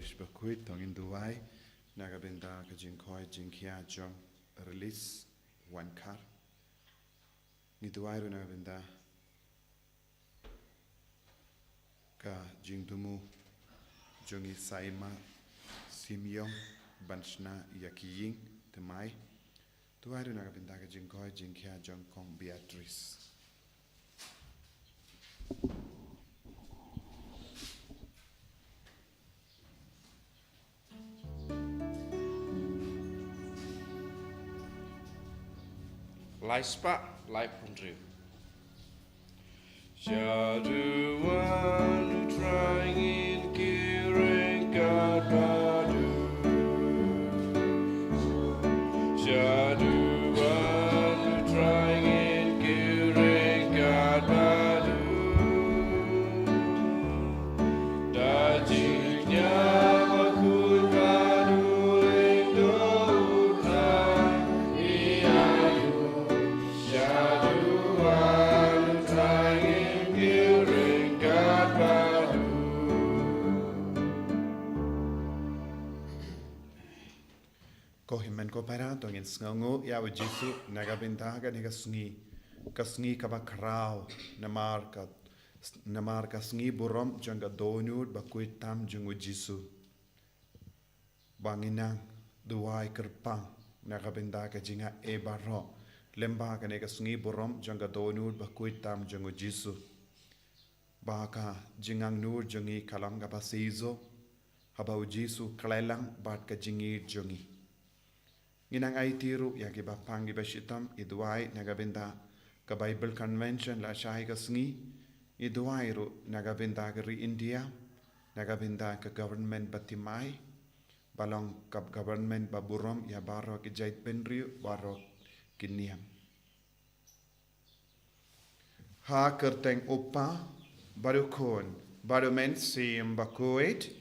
English bakuit tong in duai nagabenda ka jingkoi jingkia jong release one car ni duai ru nagabenda ka jingdumu jongi saima simyong banshna yakiying temai duai ru nagabenda ka jingkoi jingkia jong kong Beatrice. Lai spa, lai pundru. Jaduan trying in kiring kadadu. Jaduan trying in kiring kadadu. Dajinya makul kadu indoka iyayu. Jaduan trying kiring kadadu. Ko himen ko para tong in sngongo ya wajisu nagabenda ka ni kasngi ka bakrao namar ka sngi burom janga donur bakuit tam jung wajisu banginang duai kerpang nagabenda ka jinga e baro lemba ka ni kasngi burom janga donur bakuit tam jung wajisu baka jingang nur jungi kalang ka pasizo haba wajisu kalelang bat ka jingi jungi Nginang ay tiru ya ki bapang ibashitam iduai nagabenda ka Bible Convention la shahi ka sngi iduai ru nagabenda ka ri India nagabenda ka government batimai balong ka government baburom ya baro ki jait penriu baro kiniam ha kerteng upa baru kon baru men sim bakuit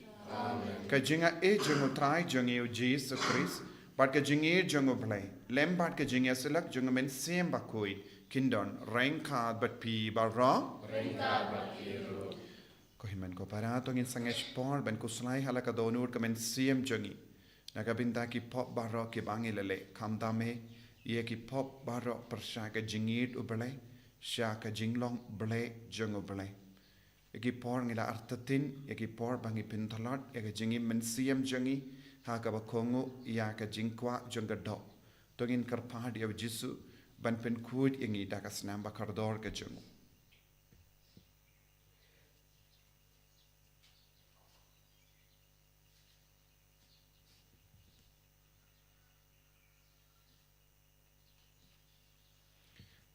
ka jinga e jungu trai jungi u Jesus Christ Bat ka jingir jungo play, lem bat ka jingir silak jungo men sem bakui, kindon, rengkad bat pi barra. Rengkad bat kiru. Ko himan ko para tong in sangesh por ben ko slai hala ka donur ka men sem jungi. Nagabinda ki pop barra ki bangi lele, kamdame, ye ki pop barra persha ka jingir ublay, sha ka jinglong blay jungo blay. Eki por ngila artatin, eki por bangi pintalot, eki jingi men sem jungi, Haka bakongo ya ka jingkwa jonga do. Tongin karpad ya jisu ban pen kud ingi dakas namba kardor ka jongo.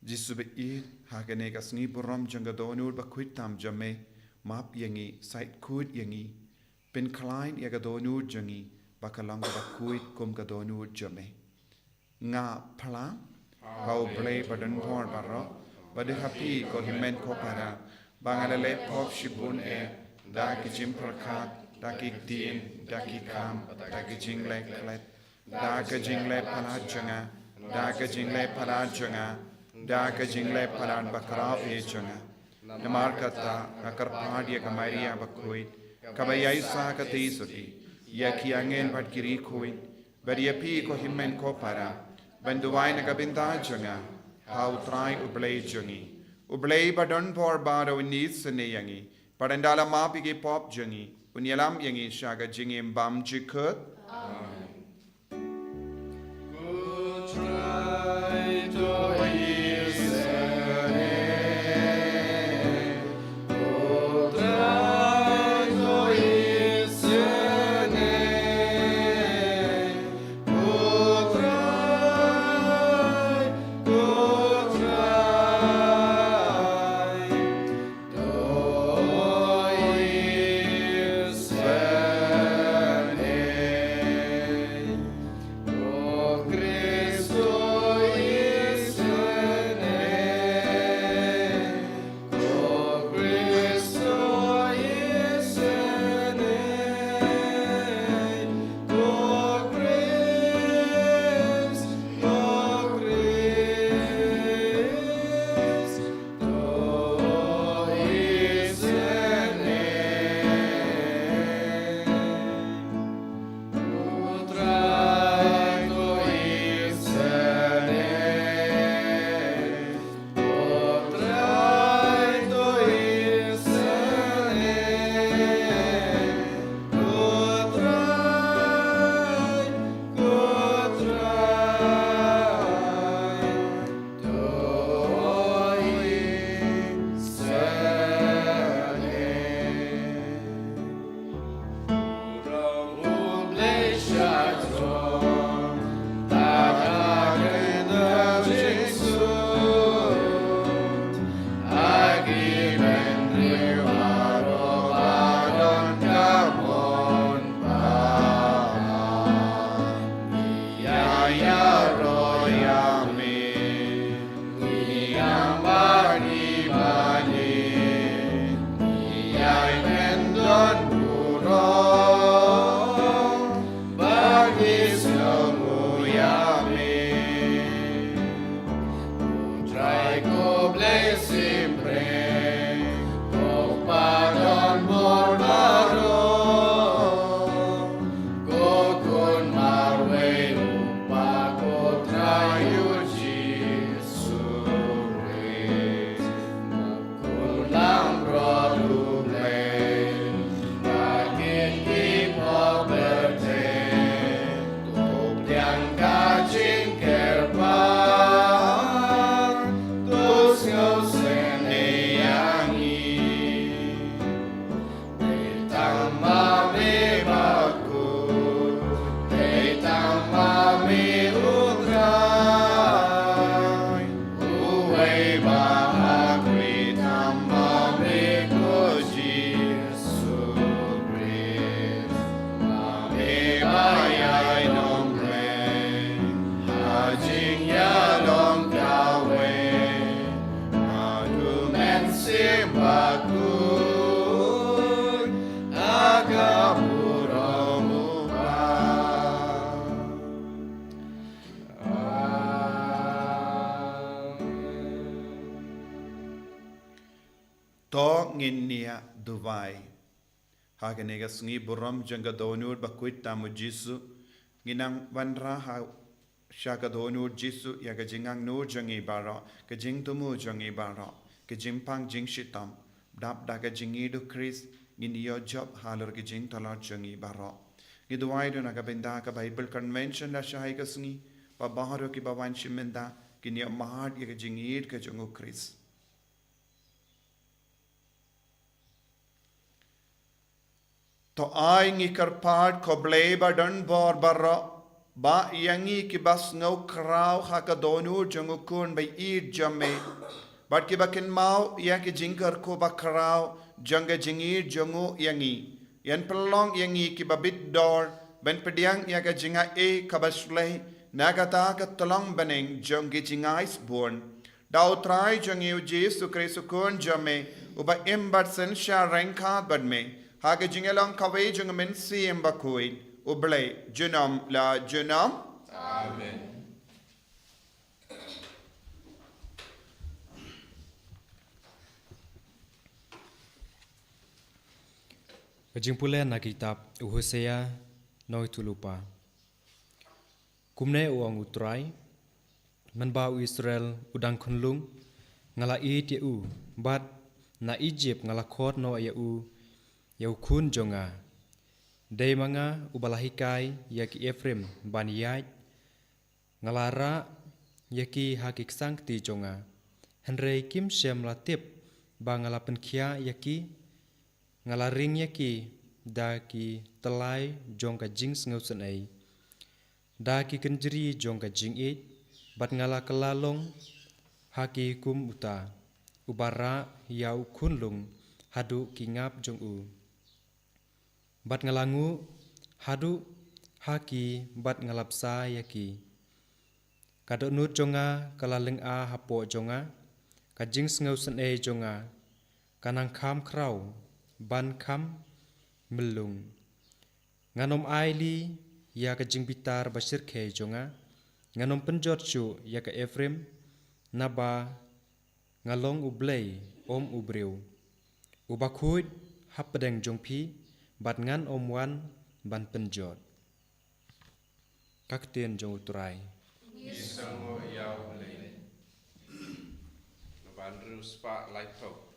Jisu be I haka ne kas ngi burom jonga donur ba kuit tam jame map yangi sait kud yangi pen klein ya ka donur jongi bakalang bakuit kum kadonu jame nga pala hau play badan por baro bade happy ko himen ko para bangalale pop shibun da ki jim prakat da ki din da ki kam da ki jingle klet da ka jingle pala janga da ka jingle pala janga da ka jingle pala bakra e janga namar kata akar padi ka maria bakuit kabayai sa ka tisoti ya ki angel bat kiri kuin bari api ko himmen ko para banduai na gabinda janga how try ublay jungi ublay badon por baro needs ne yangi padandala mapi ke pop jungi unyalam yangi shaga jingi bam jikut Good try to to nginia duvai haganega sngi buram janga donur bakwit tamu jisu nginang vanra ha shaka donur jisu yaga jingang nur jangi bara ke jing tumu jangi bara ke jimpang jing shitam dap daga jingi du Chris nginio job halar ke jing talar jangi bara giduai do naga benda ka Bible convention la shai ka sngi pa baharo ki bawan shimenda kinia mahad yaga jingir ke jangu Chris to ai ngi karpad ko bleba don bor barra ba yangi ki bas ngau krau ha ka donu jangu kun bai id jamme bat ki bakin mau ya ki jingkar ko ba krau janga jingir jangu yangi yan pelong yangi ki babit dor ben pediang ya ka jinga e kabaslei nagata ka tolong beneng jangi jingais born dau trai jangi jesu kristo kun jamme uba imbat sen sha ranka badme Haga jingelang kawai jungamin siyem bakuin ublay junam la junam. Amen. Kajingpulen na kitab Hosea noi tulupa. Kumne uang utrai menbau Israel udang kunlung ngala it yau bat na Egypt ngala khot no yau yau kun jonga dei manga ubalahikai yaki Ephraim baniyai ngalara yaki hakik sangti jonga henrei kim shem latip ba ngala penkhia yaki ngalaring yaki daki telai jongka jing ngausen ai daki kenjeri jongka jing it bat ngala kelalong haki kum uta ubara yau kunlung hadu kingap jong u bat ngalangu hadu haki bat ngalapsa yaki kadok nut jonga kalaleng a hapo jonga kajing ngausen e jonga kanang kham krau ban kham melung nganom aili ya kajing bitar basir khe jonga nganom penjot chu ya ka Ephraim naba ngalong ublei om ubreu ubakhuit hapdeng jongpi bat ngan om wan ban penjot kaktien jong utrai Isango yau blei. Nabandru spa light top.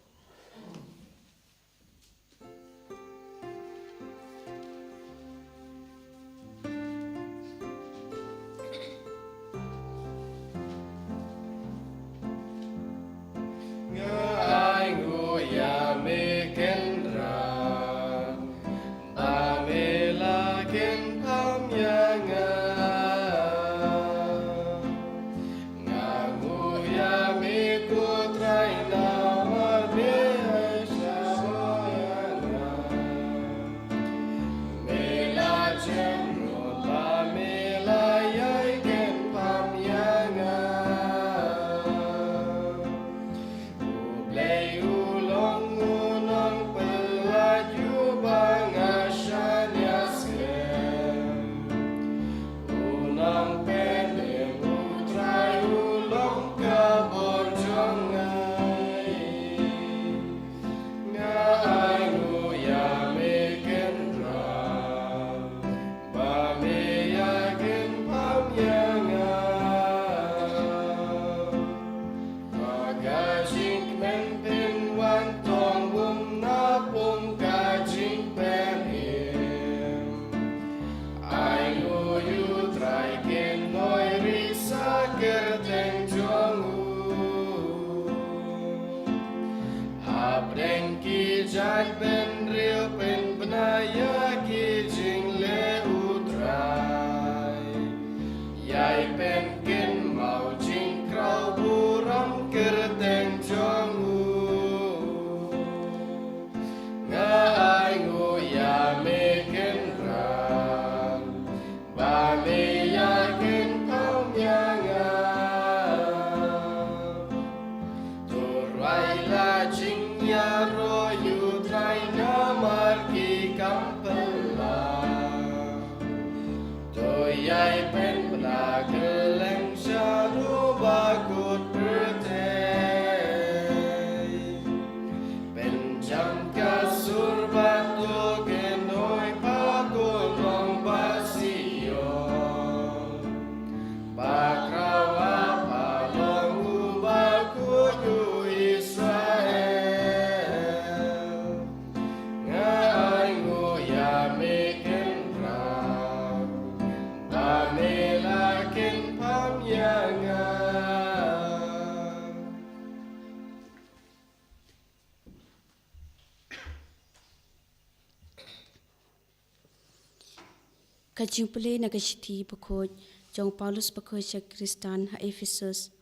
Kajing pulih nagashiti pakoj jong Paulus pakoj sa Kristan ha Ephesus.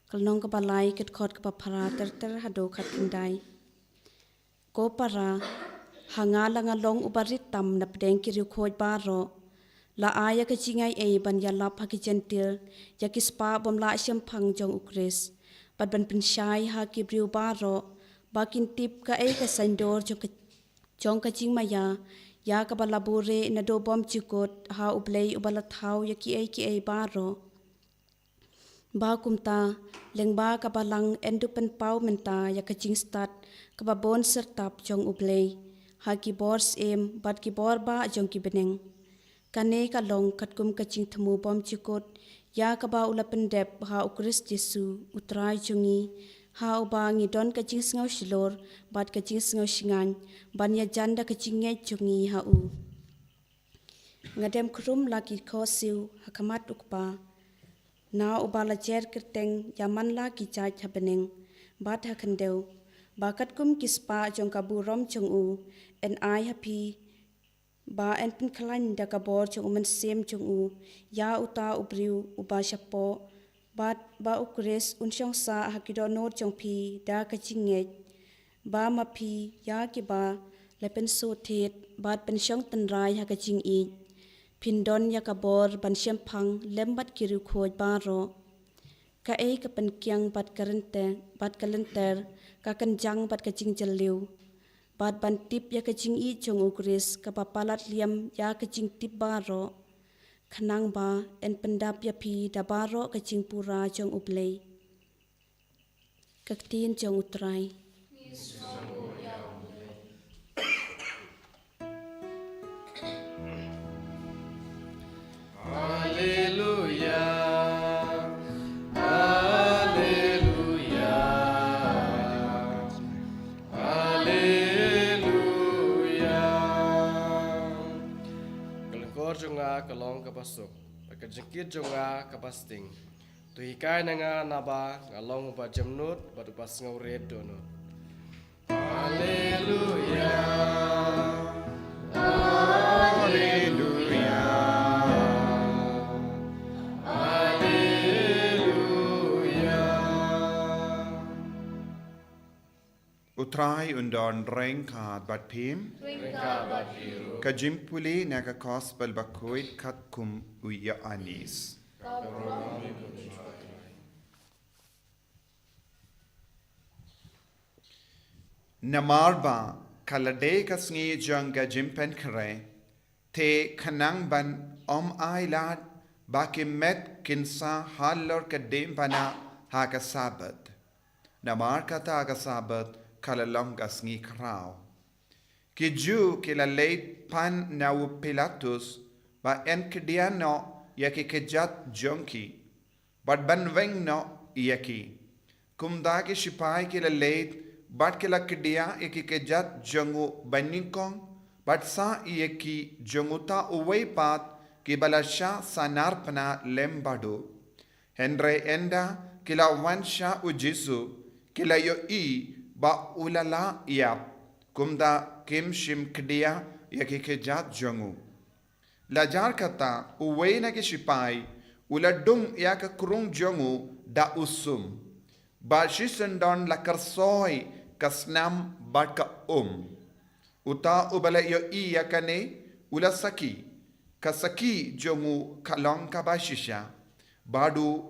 Kalnong kabalay kat khot kapapara ter hado kat kindai. Ko para hanga langalong ubarit tam na pedeng kiri khoj baro. La aya kajingai ban yalap ha kijentil ya kispa bom la syempang jong ukris. Bad ban pensyai ha kibriu baro. Bakin tip ka ka sandor jong kajing maya. Ya kabalabure na do bom chikot ha ublay ubalathau ya ki baro. Ba kumta lengba kabalang endupen pau menta ya kajing stat kababon sertap jong ublay. Ha ki bors bad ki bor ba jong ki beneng. Kane kalong katkum kajing temu bom chikot ya kaba ulapendep ha ukris Jesu utrai jungi. Ha ubangi don kajing sengau silor bad kajing sengau singan ban ya janda kajing ngai jungi ha u. Ngadem krum lagi khosiu hakamat ukpa. Na ubala jer kerteng yaman lagi jaj ha beneng bad ha kendeu. Bakat kum kispa jong kabu rom jong u en ai happy. Ba en pin klan da kabor jong umen sem jong u ya uta ubriu uba syapo. Ba ukres unsyong sa hakido nor jong pi da kacingej. Ba mapi ya ki ba lepen so thet ba pensyong tenrai ha kacing i. Pindon ya kabor ban syempang lembat kiru khoj baro. Ka ka penkyang bat kalenter ka kenjang bat kacing jeliu. Bat ban tip ya kacing i jong ukris kapapalat liam ya kacing tip baro. Kanang ba en pendap ya pi da baro kacing pura jong ublay. Kaktin jong utrai. Jonga kalong kapasok, pagkajengkit jonga kapasting. Tuhikai nanga naba ngalong upa jamnut batu pas ngauret donut. Haleluya, haleluya, haleluya. Utrai undon rengkat bat pim. Kajimpuli naga gospel bakoit kat kum uya anis. Namarba kalade kasngi janga jimpen kare te kanang ban ailat bakimet kinsa halor kadem bana haga sabat. Namar kata haga sabat kalalong kasngi krao. Kiju kila leit pan nau Pilatus ba en kediano yaki kejat jonki bat banweng no yaki kumdagi sipai kila leit bat kila kedia yaki kejat jongu baningkong bat sa yaki jonguta uway pat kibalasha sanarpana lembado Henry enda kila wansha ujisu kila yo ba ulala yap kumda kim shim kedia yaki kejat jongu. Lajar kata uway na kisipai uladung yaka kurung jongu da usum. Ba shisendon la karsoy kasnam barka Uta ubala yo yakane ulasaki kasaki jongu kalong kabashisha. Badu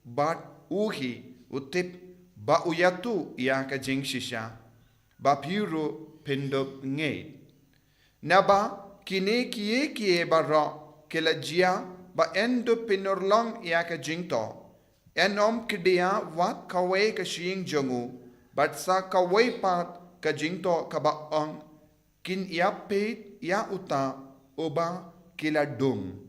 bat uhi utip ba uyatu yaka jingshisha. Ba piru pindob ngay. Naba kine kie barra kelajia ba endo pinorlong yaka jingto. Enom kedia wat kawe ka shing jongu. Bat sa kawe pat ka jingto kaba ang kin yapit ya uta oba kiladung.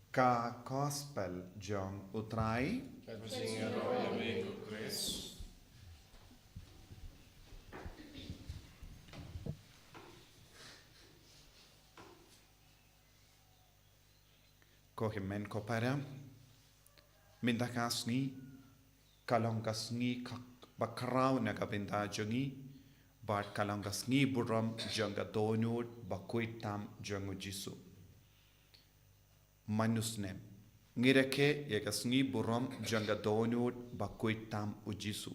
Ka gospel jong utrai ko himen ko para minta kasni kalong kasngi bakrau na kabinda jangi bat kalong kasngi buram janga donut bakuitam jangu jisu manusnem ngireke ya kasngi buram janga donut bakuitam ujisu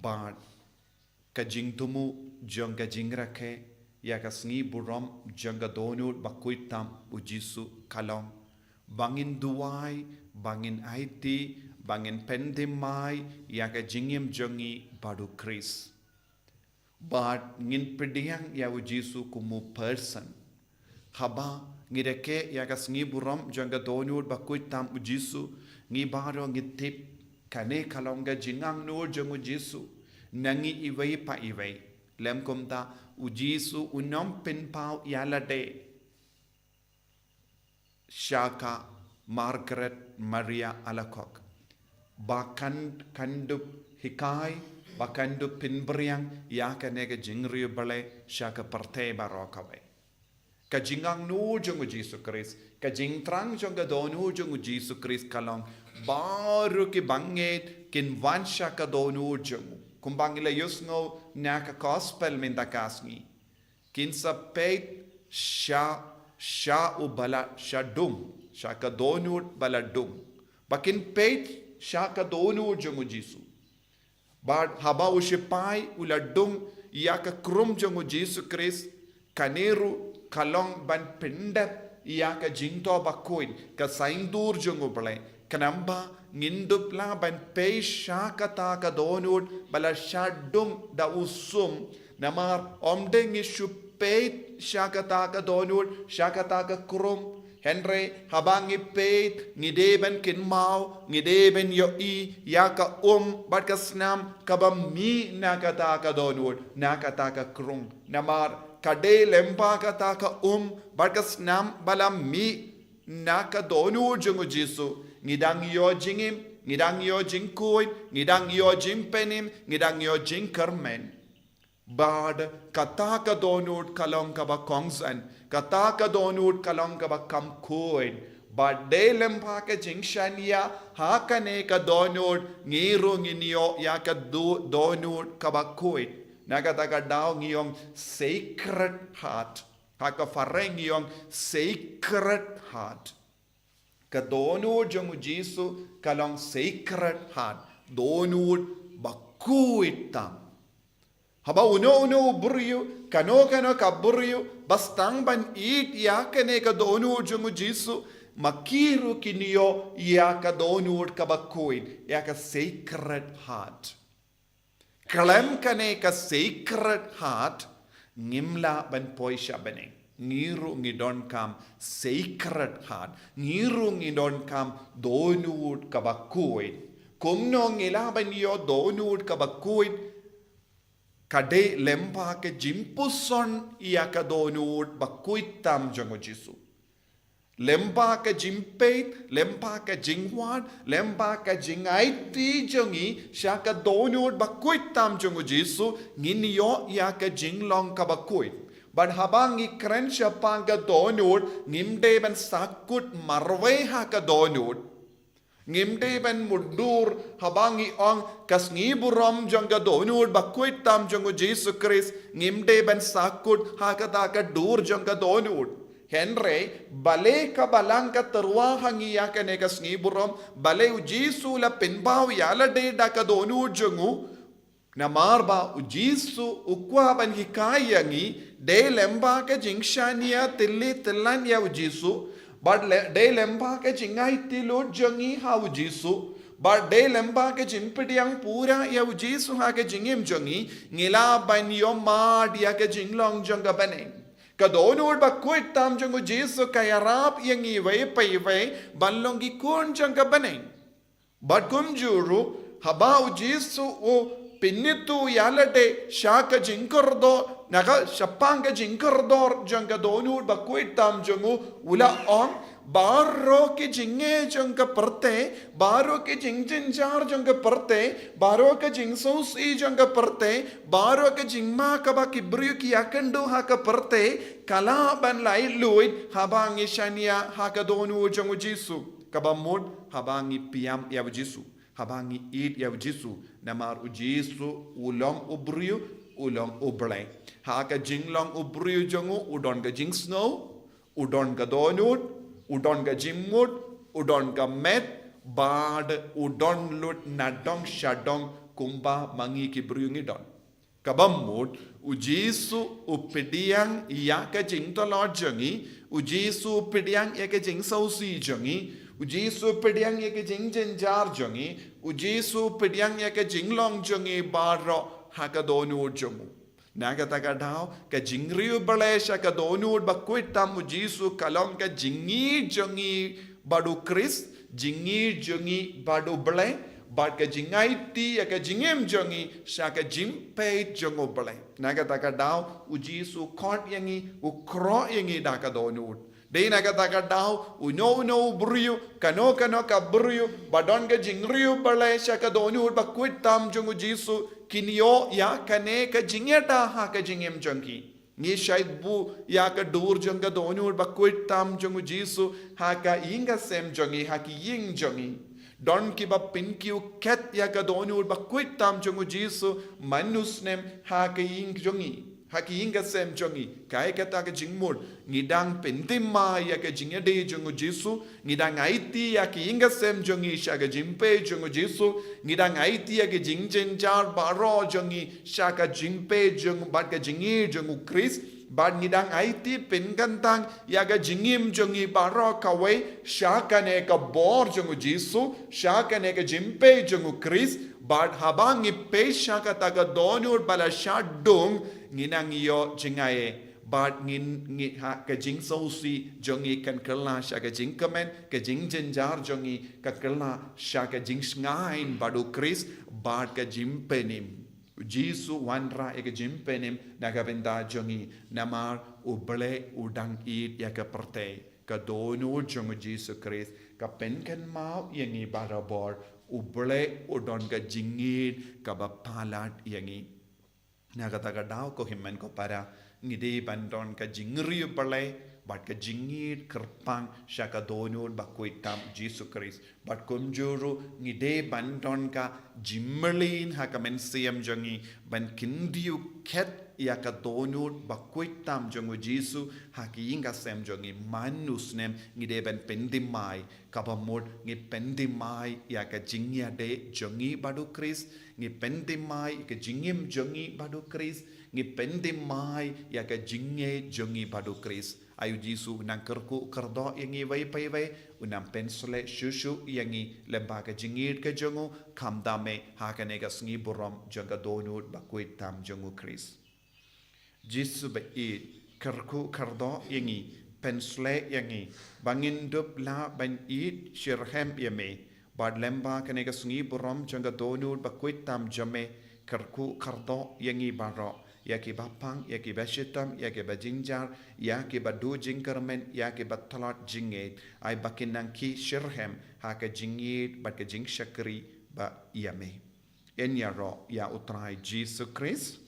bat kajing tumu janga jingrake ya kasngi buram janga donut bakuitam ujisu kalong bangin duai bangin IT bangin pendimai ya ka jingim jangi badu Chris but ngin pediang ya ujisu kumu person haba ngireke ya ka sngi buram janga donur bakuitam ujisu ngi baro ngitip kane kalonga jingang nur jangu jisu nangi iwai pa iwai lem komta ujisu unom pinpau yalade Shaka Margaret Maria Alakok Bakan kandup hikai bakandup pinbriang yaka nega jingri bale shaka parte barokawe ka jingang nu jungu Jesu Christ ka jingtrang jonga donu jungu Jesu Christ kalong baru ki banget kin wan shaka donu jungu kumbangila yusngo naka gospel mindakasngi kin sa peit sha ubala shadum shaka donut baladum bakin peit shaka donut jungu Jesu bad haba ushipai uladum yaka krum jungu Jesu Christ kaneru kalong ban pindat yaka jingto bakoin ka saindur jungu bale kanamba ngindupla ban pei shaka ta ka donut bala shadum da usum namar omdeng ishu peit shakata ka donut shakata ka krum Henry habangi peit ngideben kin mau ngideben yo I yaka bat ka snam kabam mi nakata ka donut nakata ka krum namar kade lempa kata ka bat ka snam balam mi naka donut jungu Jesu ngidang yo jingim ngidang yo jingkuit ngidang yo jimpenim ngidang yo jingkermen Bad kataka donut kalong kaba kongsan kataka donut kalong kaba kamkuin bad delem pake jingshania hakane ka donut ngiru nginyo ya ka donut kaba kuit nagataka daw ngiyong sacred heart haka fareng ngiyong sacred heart ka donut jungu Jesu kalong sacred heart donut bakuitam Haba uno buryo kano kaburyo bastang ban eat yakane ka donu jungu Jesu makiru kinyo yaka donu kabakoin yaka sacred heart kalem kane ka sacred heart ngimla ban poisha bane ngiru ngidon kam sacred heart ngiru ngidon kam donu kabakoin kumno ngila ban yo donu kabakoin Kade lempa ke jimpuson iaka donut bakuitam jangu Jesu. Lempa ke jimpeit, lempa ke jingwan, lempa ke jingaiti jangi shaka donut bakuitam jangu Jesu nginyo iaka jinglong ka bakuit. Ban habangi kren shapanga donut ngimde ban sakut marwe haka donut. Ngimde ben mudur habangi ong kasngi buram janga donur bakuitam jangu Jesu Christ ngimde ben sakut hakata ka dur janga donur Henry bale ka balangka terwa hangi ya kane kasngi buram bale u Jesu la pinbaw yala de da ka donur jangu namar ba u Jesu ukwa ban hikayangi de lemba ka jingshania tilli tillan ya u Jesu But de lemba ke jingai tilo jangi hau Jesu. But de lemba ke jimpediang pura ya Jesu ha ke jingim jangi ngila ban yo mad ya ke jinglong janga bane. Kadonur ba kuitam jangu Jesu kaya rap yang iwe pa iwe banlongi kun janga bane. But kumjuru haba Jesu o pinitu yalade shaka jinkordo naga shapanga jinkordor janga donur bakuitam jangu ula on baro ke jinge janga perte baro ke jingjinjar janga perte baro ke jingsos I janga perte baro ke jingma kaba kibru ki yakendo haka perte kala ban lai luid habangi shania haka donu jangu Jesu kaba mod habangi piam ya Jesu habangi eat ya Jesu namar u Jesu ulong ubriu ulong ublay ha ka jinglong ubriu jongu udon ka jing snow udon ka donut udon ka jimut udon ka met bad udon lut nadong shadong kumba mangi ki briungi don kabamut u Jesu upediang ya ka jing tolot jongi u Jesu upediang ya ka jing sausi jongi u Jesu upediang ya ka jing jenjar jongi u Jesu upediang ya ka jinglong jongi baro ha ka donut jongu naga taga dao ka jingriu balesha ka donut bakwit tam u Jesu kalong ka jingi jongi badu Chris jingi jongi badu bale bad ka jingai ti ya ka jingem jongi sha ka jimpe jongo bale naga taga dao u Jesu kort yangi u kro yangi da ka donut dei naga taga dao u no briu kano ka briu badon ka jingriu balesha ka donut bakwit tam jongu Jesu kinyo ya kane ka jingeta ha ka jingem jongi ni shaid bu ya ka dur jonga donur bakwit tam jongu Jesu ha ka inga sem jongi ha ki ying jongi don ki ba pin ki ket ya ka donur bakwit tam jongu Jesu manusnem ha ka ying jongi ha ki inga sem jongi kai ka ta ka jingmur ngidang pentima ya ka jingede jongu Jesu ngidang aiti ya ki inga sem jongi sha ka jimpe jongu Jesu ngidang aiti ya ka jingjen jar baro jongi sha ka jimpe jongu bad ka jingi jongu Chris bad ngidang aiti penkantang ya ka jingim jongi baro kawe sha ka ne ka bor jongu Jesu sha ka ne ka jimpe jongu Chris bad habang ipe sha ka ta ka donur bala sha dung nginang yo jingaye bad ngin ha ka jing sausi jongi kan kala sha ka jing kamen ka jing jenjar jongi ka kala sha ka jing ngain badu Chris bad ka jimpenim Jesu wanra ka jimpenim naga benda jongi namar uble udang it ya ka perte ka donu jongu Jesu Chris ka penkan mau yangi barabor uble udon ka jingit ka bapalat yangi naga taga dao ko himmen ko para ngide bandon ka jingriu balai bat ka jingit kerpang shaka donur bakuitam Jesu Christ bat kumjuru ngide bandon ka jimmerlin ha ka mensiam jongi ban kindiu ket ya ka donur bakuitam jongu Jesu ha ki inga sem jongi manusnem ngide ban pendimai kabamod ngi pendimai ya ka jingya de jongi badu Christ ngi pendimai ka jingim jongi badu Christ ngi pendimai ya ka jingye jongi badu Christ ayu Jesu nang kerku kerdo yangi vai pai vai unam pensole shushu yangi lemba ka jingit ka jongu kamdame ha ka nega sngi borom jonga donut bakuit tam jongu Christ Jesu ba it kerku kerdo yangi pensle yangi bangin dup la ban it shirhem yame bad lemba ka nega sngi borom jonga donut bakuit tam jame kerku kerdo yangi baro ya ki bapang ya ki bashitam ya ki bajinjar ya ki badu jingkermen ya ki batalat jinget ai bakinang ki shirhem ha ka jingit bat ka jing shakri ba yame en ya ro ya utrai Jesus Christ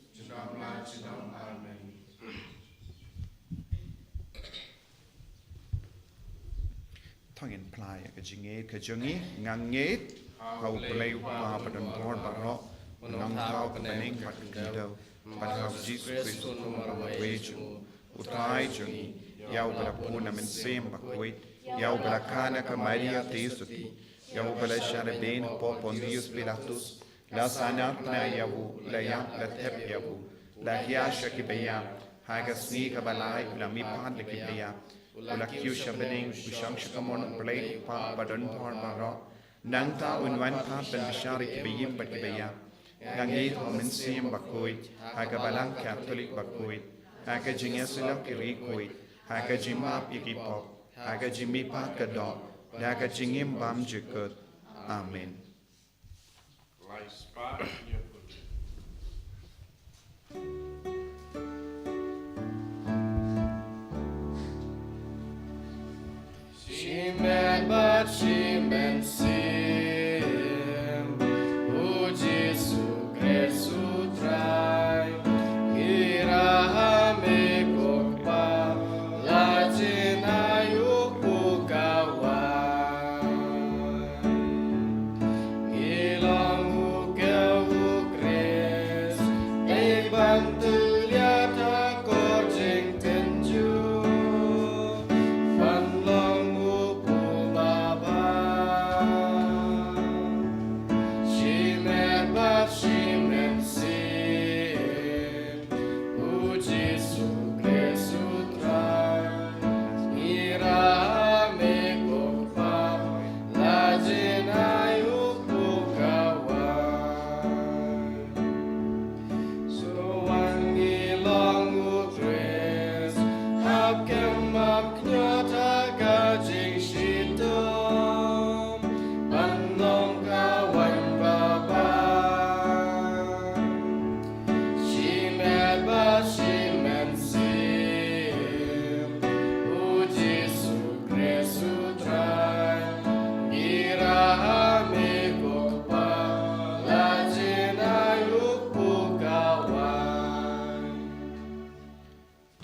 thangin plai ka jinget ka jungi nganget hau play pa padan bor baro nang hau paning bat kido Pada Jesus Kristus weju utai jungi yau berapuna mensem bakwit yau berakana ke Maria Tesuti yau belasare ben po Pontius Pilatus la sanat na yavu la yam la tep yavu la hiasha kibaya haga sni kabalai la mipan le kibaya la kiu shabening usang shakamon play pa badon por baro nangta unwan pa ben bishari kibayim bat kibaya Ngangit mensim bakuit, haga balang Katolik bakuit, haga jingesulam kirikuit, haga jimap ikipop, haga jimipat kedok, haga jingim bam jikut. Amen. Shimen bat shimen sim, O Jesu Sutrai, Irahame Kokpa, Lajina Yukukawan,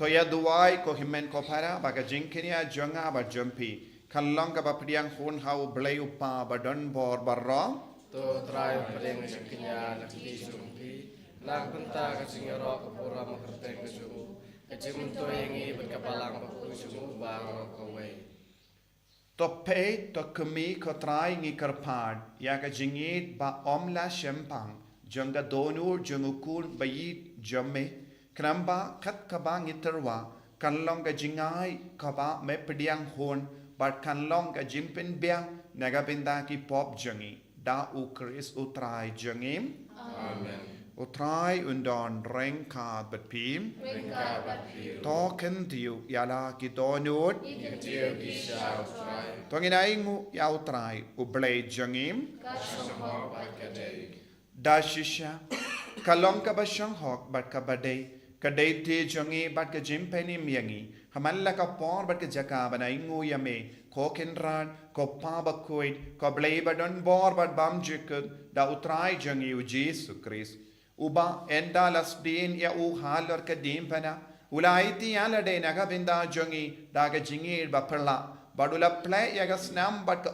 Toya duai ko himen ko para baga jingkinia jonga ba jumpi kan long ka ba priang hun hau blai upa ba don bor barro To try paling sekinya nakti sumpi nak benta ka singero ko pura makerte ko sumu kecim to yengi berkapalang ko sumu bang ko wei to pe to kemi ko trai ngi karpad ya ka jingit ba omla shempang jonga donur jongukul bayi jamme Kramba kat kaba ngiterwa kan long ka jingai kaba me pediang hon but kan long ka jimpin biang naga binda ki pop jangi da u Chris utrai jangim Amen. utrai undon reng ka bat pim Ringka batir. to ken tiu yala ki donut Ketiu kisah utrai. tongina ingu ya utrai u blai jangim Kasama bakadei. da shisha kalong ka ba shang hok bat ka badai kadai te jongi bat ka jimpeni miyangi hamalla ka por bat ka jaka bana ingu yame ko kenran ko pa ba koit ko blai ba don bor bat bam jikut da utrai jongi u Jesu Christ uba enda las din ya u halor ka dim pana ulaiti ala de naga binda jongi da ga jingir ba perla badula play ya ga snam bat ka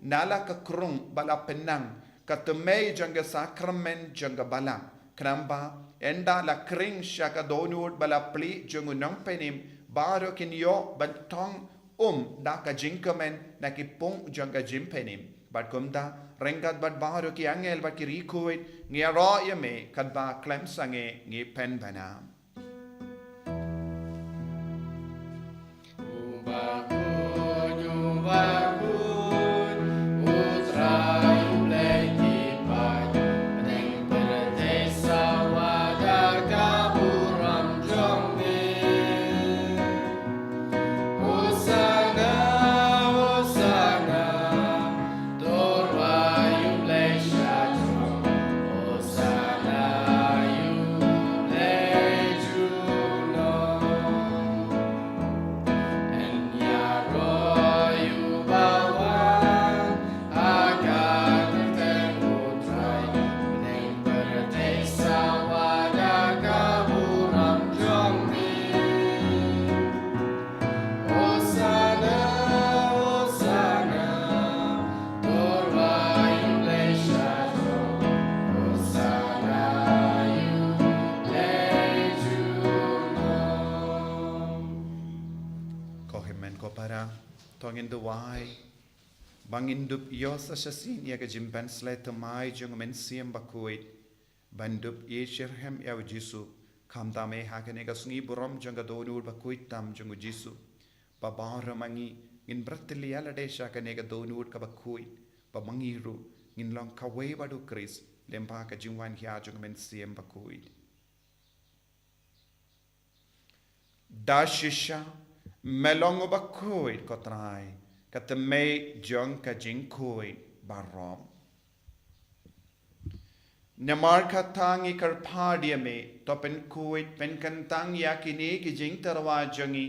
nala ka krung bala penang ka tumei jonga sakrament jonga bala kramba enda la kring shaka donut bala pli jongu nong penim baro kin yo bantong da ka jinkamen na ki pung jonga jimpenim bat kumda rengat bat baro ki angel bat ki rikuit ngia ro yame kad ba klem sange ngi pen bana tongin duwai bangin dup yos asasin ya ka jimban slet mai jung men siam bakuit bandup ye shirhem ya Jesu kamda me hakane ka sungi buram jung donur bakuit tam jung Jesu babar mangi ngin bratli ala de shakane ka donur ka bakuit bamangiru ngin long kawe badu Chris lempa ka jingwan hia jung men siam bakuit dashisha melong bakuit kotrai katame jong ka jingkui barom namar katangi karpadia me topen kuit pen kantang yakini ki jing tarwa jangi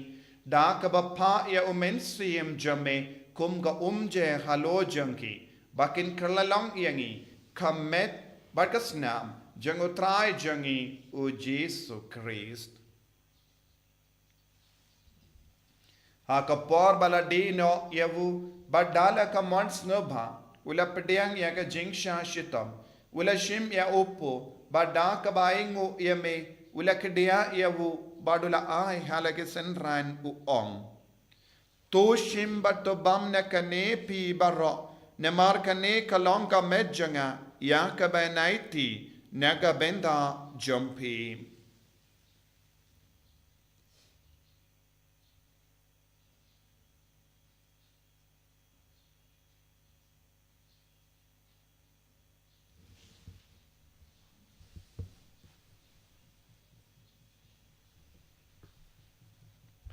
da ka bappa ya umen siem jame kum ga umje halo jangi bakin kerlalong yangi kamet barkasnam jangutrai jangi u Jesu Christ ha kapor bala dino yavu badala ka mons nobha ula pediang ya ka jingsha shitam ula shim ya upo bada ka baingu yame ula kedia yawu badula ai halage senran u ong. Toshim batobam na kane pi baro, nemar kane kalonga medjanga, yaka benaiti, naga benda jumpi.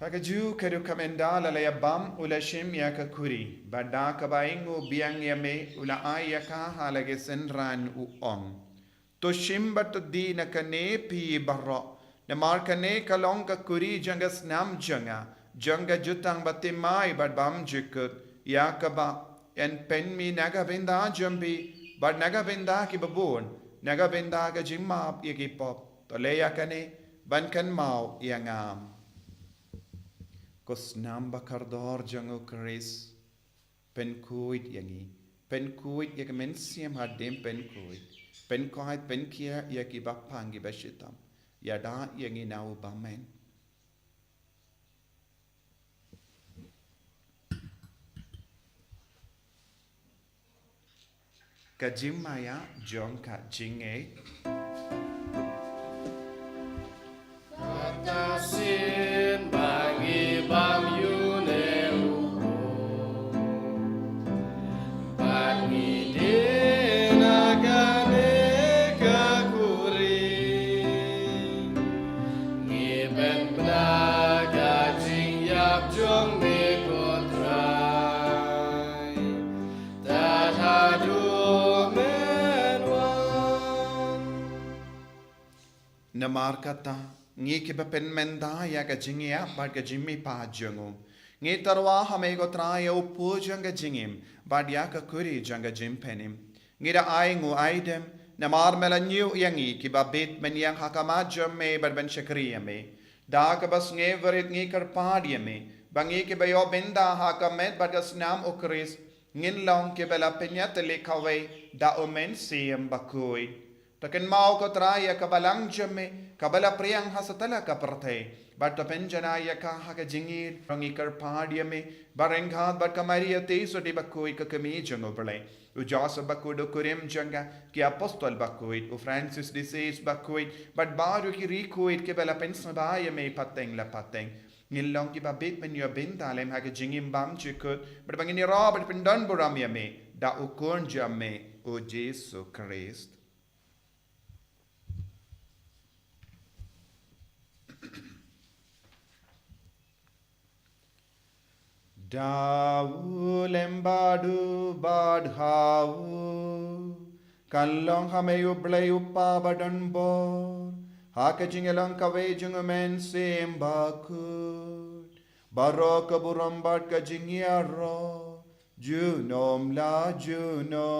Pagaju kedu kamenda lalaya bam ula shim yaka kuri, bada kabaingu biang yame ula ay yaka halage senran u ong. To shim bat di na kane pi barro, na mar kane kalong ka kuri jangas nam janga, janga jutang batimai bad bam jikut, yaka ba en pen mi naga benda jambi, bad naga benda ki babun, naga benda ka jimap yaki pop, to le yakane ban kan mau yangam. Kos namba kardor jango Chris pen kuit yangi pen kuit yak mensiam hadem pen kuit pen kia yaki bapangi bashitam yada yangi nau bamen kajimaya jongka jinge Atasin bagi bam yuneu bagi dinagane kakuri ngiben benaga jing yap jong me kotrai tatadu menwan namar kata ngi ke pen menda ya ga jingia bad ga jimmi pa jango ngi tarwa hame go traya upu janga jingim bad ya ka kuri janga jim penim ngi da ai ngu aidem namar mela new yangi ki ba bit men yang hakama jamme bad ben shakriya me da ka bas nge verit ngi kar padiya me bangi ke bayo benda hakamet bad ga snam ukris ngin long ke bela penyat le kawe da omen siem bakui Takin mau ko traya kabalang jamme kabala priyang hasatala ka parthe but to penjana ya ka ha ka jingir rangi kar padia me barengha but kamaria te so de bakoi ka kami jango bale u jas bakudo kurim janga ki apostol bakoi u Francis de Sales bakoi but baru ki rikoit ke bala pensa ba ya me pateng la pateng ngilong ki babit men yo bindalem ha ka jingim bam chikut but bangini robert pindan buram ya me da u kon jamme o Jesu Christ Dawu lembadu badhawu Kalong hameyu bleyu pa badan bor Haka jingelang kawe jungumen sembakut Barok kaburambat ka jingiaro Junom la junom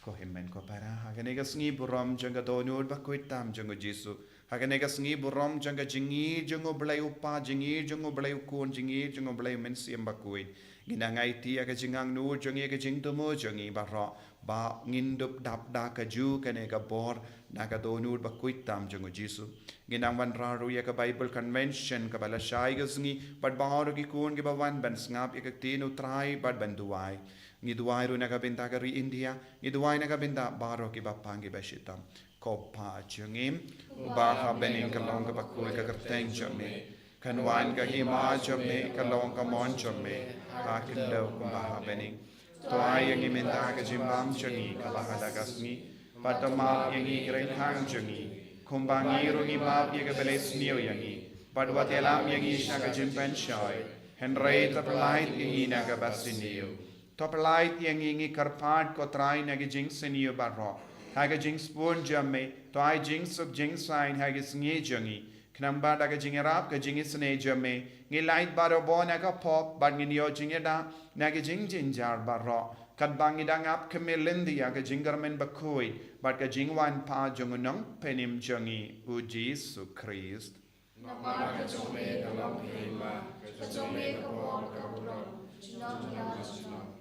Ko himmen ko para haganega sngi buram janga donur bakuit tam jango Jesu haganega sngi buram janga jingi jango blai upa jingi jango blai ukun jingi jango blai mensiam bakuit ginangai ti aga jingang nur jangi aga jing tumo jangi barra ba ngindup dap da ka ju kanega bor naga donur bakuit tam jango Jesu ginang wan raru ya ka Bible convention ka bala shai gasngi but baharu ki kun ki bawan ban ngap ya ka tinu try but ban duai Ngi duai ru naga binta kari India, ngi duai naga binta baro ki bapangi bashitam. Ko pa jungim, ubaha bening kalong ka bakul ka kerteng jame. Kanwan ka hima jame, kalong ka mon jame. Hakin daw kumaha bening. Tuai yang iminta ka jimbam jangi, kabaha dagas ngi. Patama yang ikirin hang jangi. Kumbangi rungi map yaga beles niyo yangi. Padwat yalam yang isha ka jimpen shoy. Henry tapalait yang naga basiniyo. Topalait yang ingi karpad ko try nagi jing senior barro. Haga jing spoon jamme, to I jing sub jing sign hagis nge jangi. Knamba daga jing rap ka jing isne jamme. Ngi light baro bo naga pop, but ngi yo jing da nagi jing jinjar barro. Kat bangi dangap kamilindi aga jingarmen bakoi, but ka jing wan pa jungunong penim jangi u Jesu Christ. Namaka jome dalam hima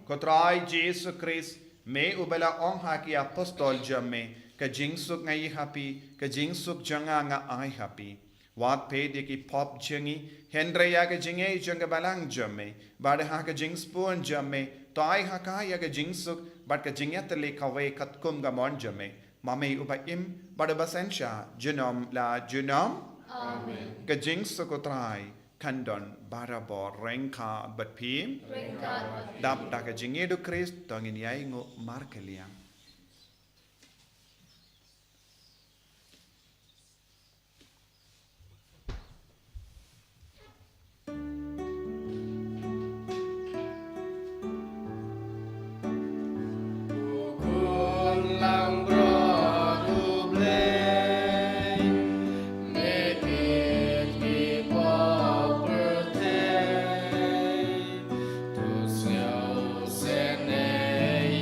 Kotrai Jesu Christ, me ubela ong haki apostol jamme, ka jingsuk ngai happy, ka jingsuk janga nga ai happy. Wat pe de ki pop jangi, Hendra ya ka jinge janga balang jamme, bada ha ka jingspon jamme, tai ha ka ya ka jingsuk, bad ka jingyatale kawe katkum ga mon jamme. Mame uba im, bada basensha, genom la genom. Amen. Ka jingsuk kotrai. Kandon barabo rengka batpim dap da ka jingedo Christ tongin yai ngo markeliang.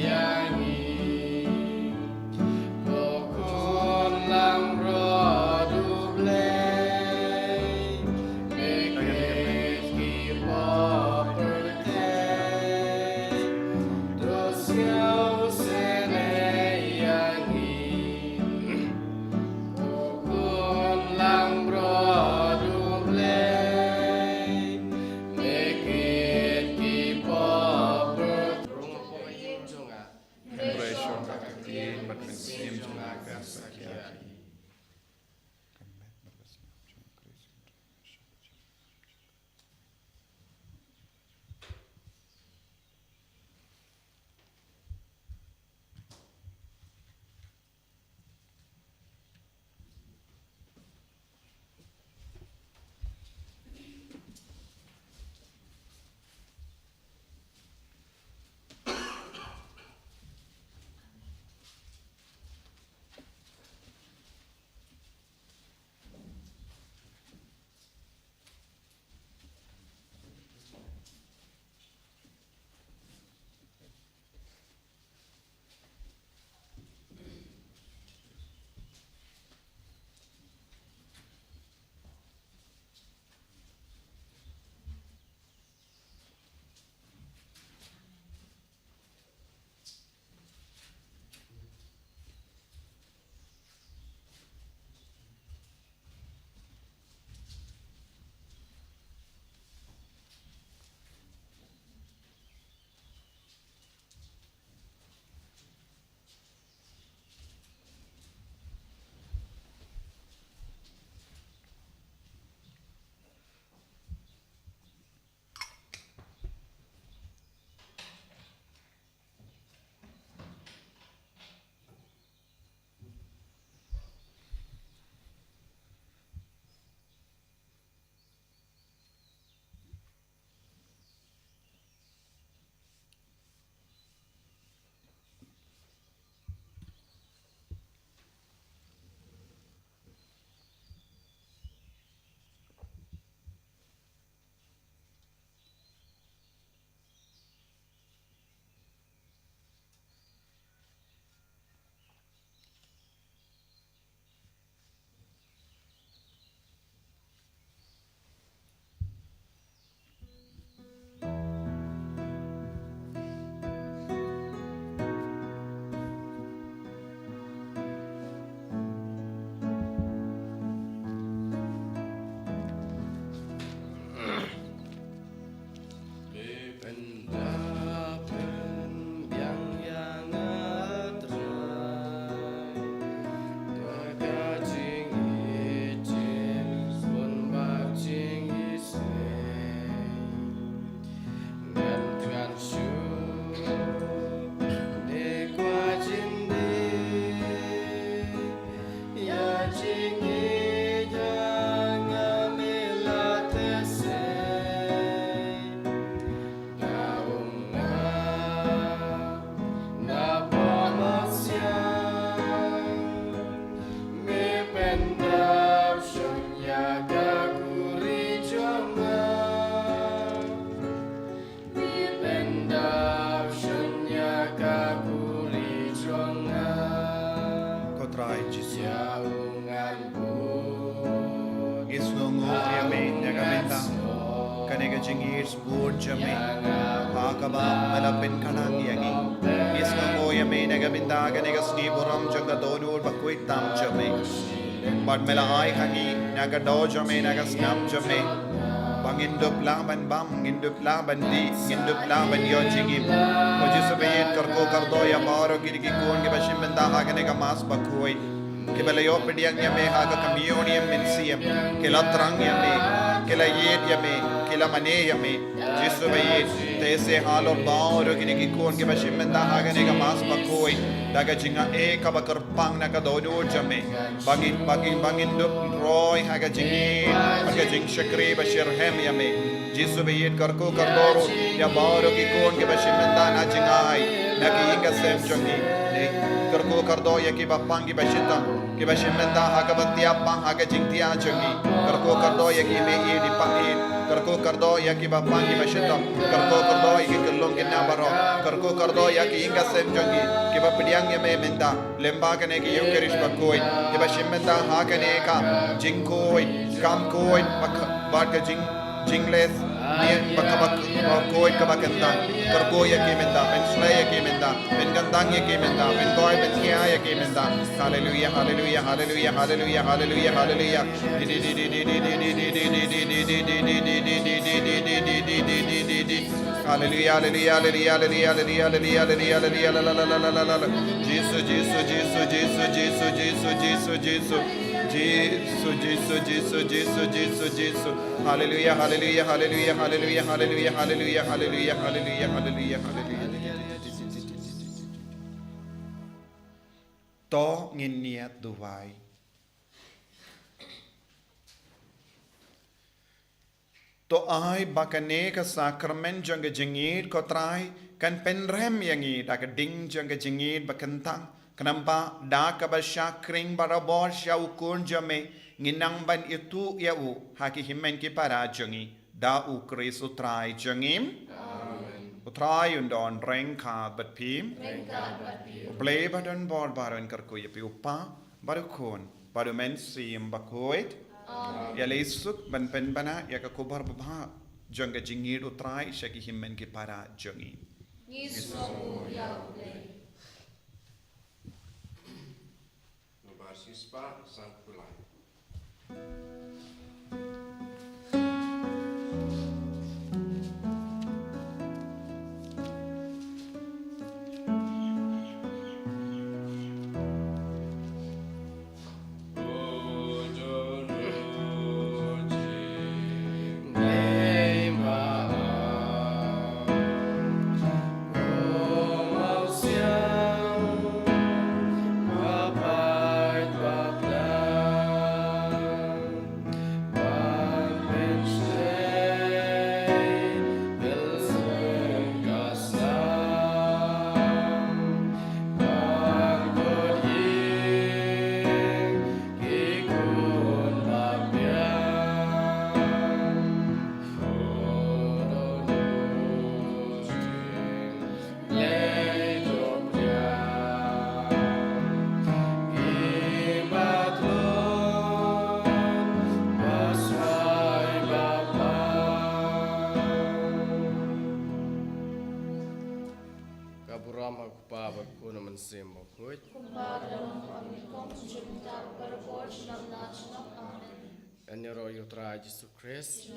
Yangi kane ka jingir sport jame hakaba mala pen kanang yangi isna mo yame naga binda kane ka sni buram janga donur bakoi tam jame bad mela ai hangi naga do jame naga snam jame bangindup laban bam ngindup laban di ngindup laban yo jingim ko jisu bayit karko kardo ya maro girgi kon ke bashim benda ha kane ka mas bakoi ke belayo pediang yame ha ka kamionium minsiam ke latrang yame ke la yed yame ke la mane yame jisu bayit tese halor baoro girgi kon ke bashim benda ha kane ka mas bakoi daga jinga e ka bakar pang na ka dodo jame bangindup roy ha ka jingi aga jing shakri bashir hem yame jisu bayit karko kardoro ya baoro ki kon ke bashim benda na jingai na ki inga sem jongi ne karko kardo ya ki bapang ki bashita ki bashim benda ha ka batia pang ha ka jing tia jongi karko kardo ya ki me e di pangin karko kardo ya ki bapang ki bashita karko kardo ya ki kellong ke na baro karko kardo ya ki inga sem jongi ki bapidiang ya me menda lemba kane ki yo kerish bakoi ki bashim benda ha kane ka jing koi kam koi bak ka jingles niyan bakabak koi kabakandang karko ya ki menda ben slay ya ki menda ben gandang ya ki menda ben koi ben kia ya ki menda hallelujah hallelujah hallelujah hallelujah hallelujah hallelujah hallelujah hallelujah hallelujah hallelujah hallelujah Jesus Jesus Jesus Jesus Jesus Jesus Jesus Jesus Jesus, Jesus, Jesus, Jesus, Jesus, Jesus. Hallelujah, hallelujah, hallelujah, hallelujah, hallelujah, hallelujah, hallelujah, hallelujah, hallelujah, hallelujah. To ngin niat duwai. To ai bakane ka sakramen jang jingir ko trai kan penrem yangi da ka ding jang jingir bakantang kenapa da ka basya kring barabor sya ukun jame nginang ban itu ya u haki himen ki para jangi da u krisu trai jangim utrai undon reng ka bat pim ble badan bor baron karku ya pi upa baru kon baru men sim bakoit ya lesuk ban pen bana ya ka kubar babha janga jingir utrai sya ki himen ki para jangi Sispa sang pulai. Enero yutra Jesus Christ.